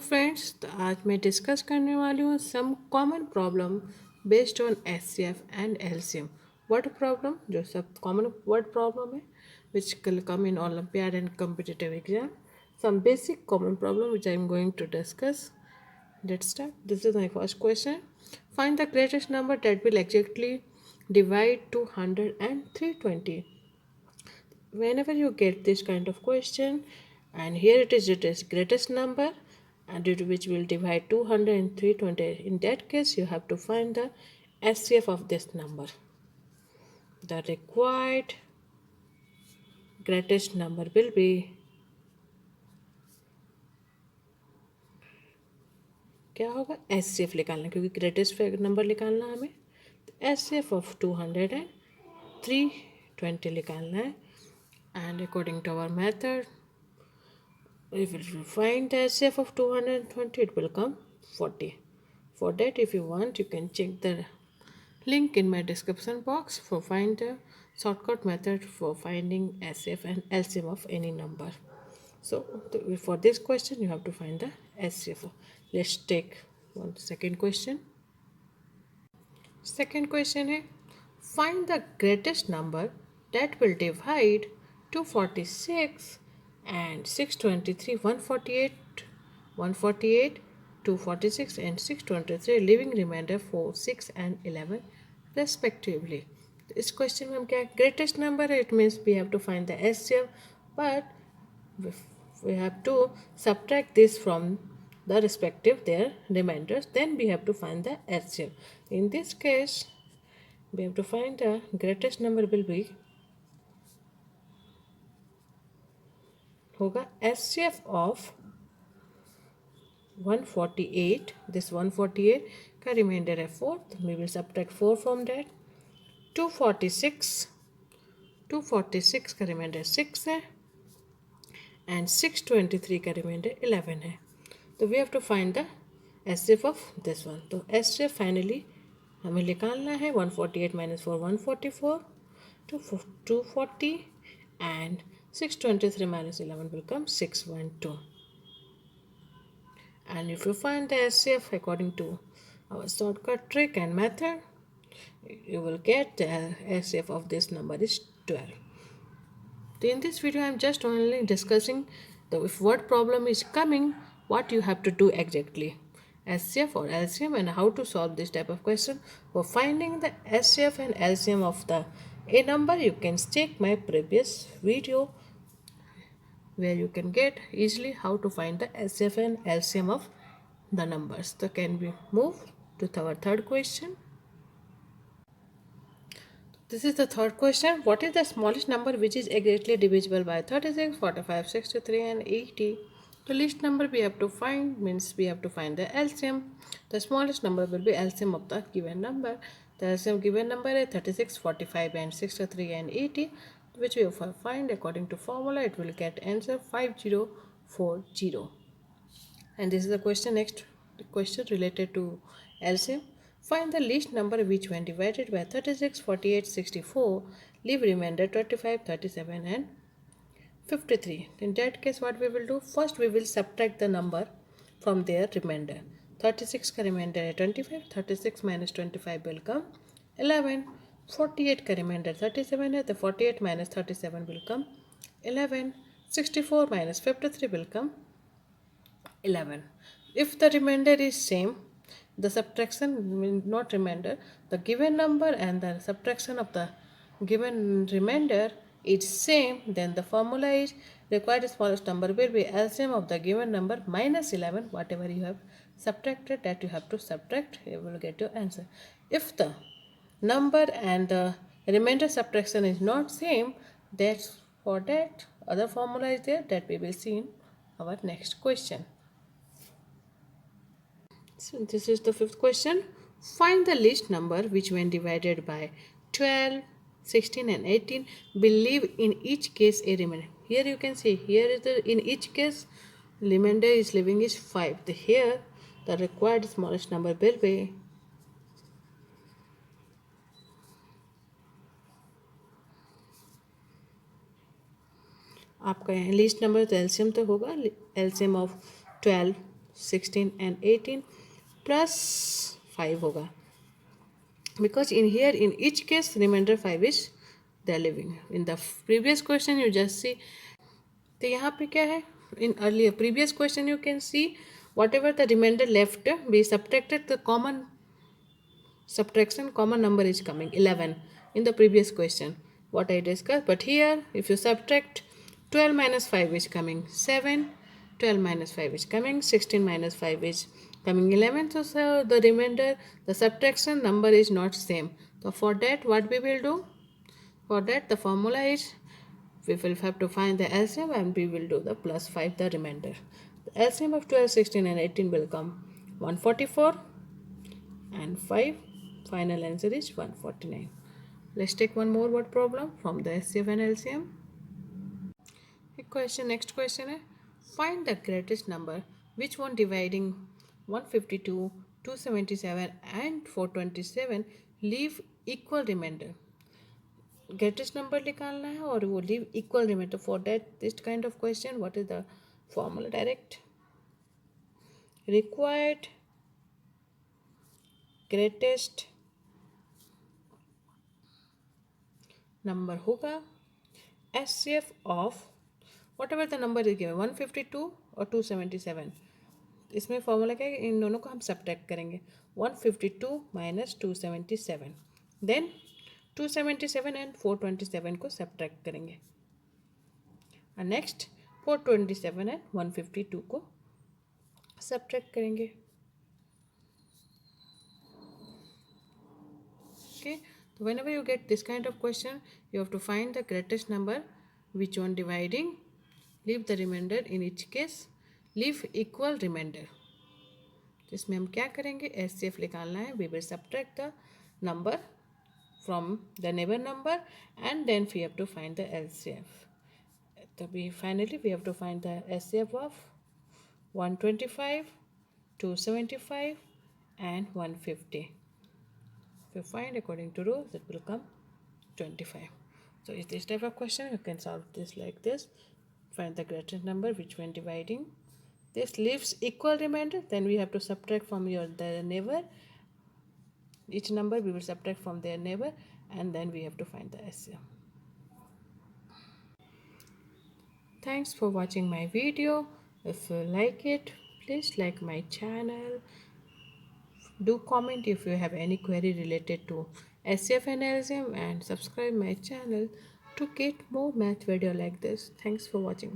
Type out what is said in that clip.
Friends, तो आज मैं डिस्कस करने वाली हूँ some common problem based on HCF and LCM. Word problem जो सब कॉमन वर्ड प्रॉब्लम है विच will come in Olympiad and competitive exam. Some basic common problem which I am going to discuss. Let's start. This is my first question. Find the greatest number that will exactly divide 200 and 320. Whenever you get this kind of question, and here it is greatest number and due to which will divide 200 and 320. In that case you have to find the HCF of this number. The required greatest number will be क्या होगा HCF निकालना, क्योंकि greatest number निकालना हमें, HCF of 200 and 320 निकालना है. And according to our method, if we find the HCF of 220, it will come 40. For that, if you want, you can check the link in my description box for find the shortcut method for finding HCF and LCM of any number. So for this question, you have to find the HCF. Let's take one second question. Second question है, find the greatest number that will divide 246 and 623, 148, 246 and 623, leaving remainder 4, 6 and 11 respectively. इस question में हम क्या greatest number है, it means we have to find the HCF, but we have to subtract this from the respective their remainders, then we have to find the HCF. In this case, we have to find the greatest number will be होगा HCF of 148. This 148 का reminder है 4, we will subtract 4 from that. 246 का reminder 6 है and 623 का reminder 11 है. तो we have to find the HCF of this one. तो HCF finally हमें निकालना है 148 minus 4 144, 240 and 623 minus 11 will come 612. And if you find the HCF according to our shortcut trick and method, you will get the HCF of this number is 12. So in this video I am just only discussing the if what problem is coming, what you have to do exactly, HCF or LCM, and how to solve this type of question. For finding the HCF and LCM of the a number, you can check my previous video where you can get easily how to find the HCF and LCM of the numbers. So can we move to our third question? This is the third question. What is the smallest number which is exactly divisible by 36, 45, 63 and 80? The least number we have to find means we have to find the LCM. The smallest number will be LCM of the given number. The LCM given number is 36, 45 and 63 and 80, which we will find according to formula. It will get answer 5040. And this is the question. Next question related to LCM. Find the least number which when divided by 36, 48, 64, leave remainder 25, 37 and 53. In that case what we will do? First we will subtract the number from their remainder. 36 का remainder है 25, 36 minus 25 will come 11. 48 का remainder 37 है, तो 48 minus 37 will come 11. 64 minus 53 will come 11. If the remainder is same, the subtraction will not remainder, the given number and the subtraction of the given remainder is same, then the formula is required smallest number will be LCM of the given number minus 11. Whatever you have subtracted, that you have to subtract, you will get your answer. If the number and the remainder subtraction is not same, that's for that other formula is there that we will see in our next question. So this is the fifth question. Find the least number which when divided by 12, 16 and 18 will leave in each case a remainder. Here you can see, here is the in each case remainder is leaving is 5. Here the required smallest number will be आपका यहाँ least number तो LCM तो होगा, LCM of 12, 16 and 18 plus 5 होगा, because in here in each case remainder 5 is there living. In the previous question you just see, तो यहाँ पे क्या है, in earlier previous question you can see whatever the remainder left we subtracted the common subtraction, common number is coming 11 in the previous question what I discussed. But here if you subtract 12 minus 5 is coming 7, 12 minus 5 is coming 16, minus 5 is coming 11. So the remainder, the subtraction number is not same. So for that what we will do, for that the formula is we will have to find the LCM and we will do the plus 5 the remainder. The LCM of 12, 16 and 18 will come 144 and 5. Final answer is 149. Let's take one more word problem from the HCF and LCM. Next question है, find the greatest number which one dividing 152, 277 and 427 leave equal remainder. Greatest number निकालना है और वो leave equal remainder. For that this kind of question what is the formula? Direct required greatest number होगा HCF of whatever the number is given 152 और 277. इसमें formula क्या है, इन दोनों को हम सब्ट्रैक्ट करेंगे 152 माइनस 277, देन 277 एंड 427 को सब्ट्रैक्ट करेंगे और नेक्स्ट 427 एंड 152 को सब्ट्रैक्ट करेंगे. Okay, so whenever you get this kind of question you have to find the greatest number which one dividing leave the remainder, in each case leave equal remainder. तो इसमें हम क्या करेंगे, HCF निकालना है, we will subtract the number from the neighbor number and then we have to find the LCF. तो finally we have to find the HCF of 125, 275 and 150. If you find according to rules it will come 25. So is this type of question you can solve this like this. Find the greatest number which when dividing this leaves equal remainder, then we have to subtract from the neighbor. Each number we will subtract from their neighbor and then we have to find the LCM. Thanks for watching my video. If you like it, please like my channel. Do comment if you have any query related to HCF and LCM and subscribe my channel to get more math video like this. Thanks for watching.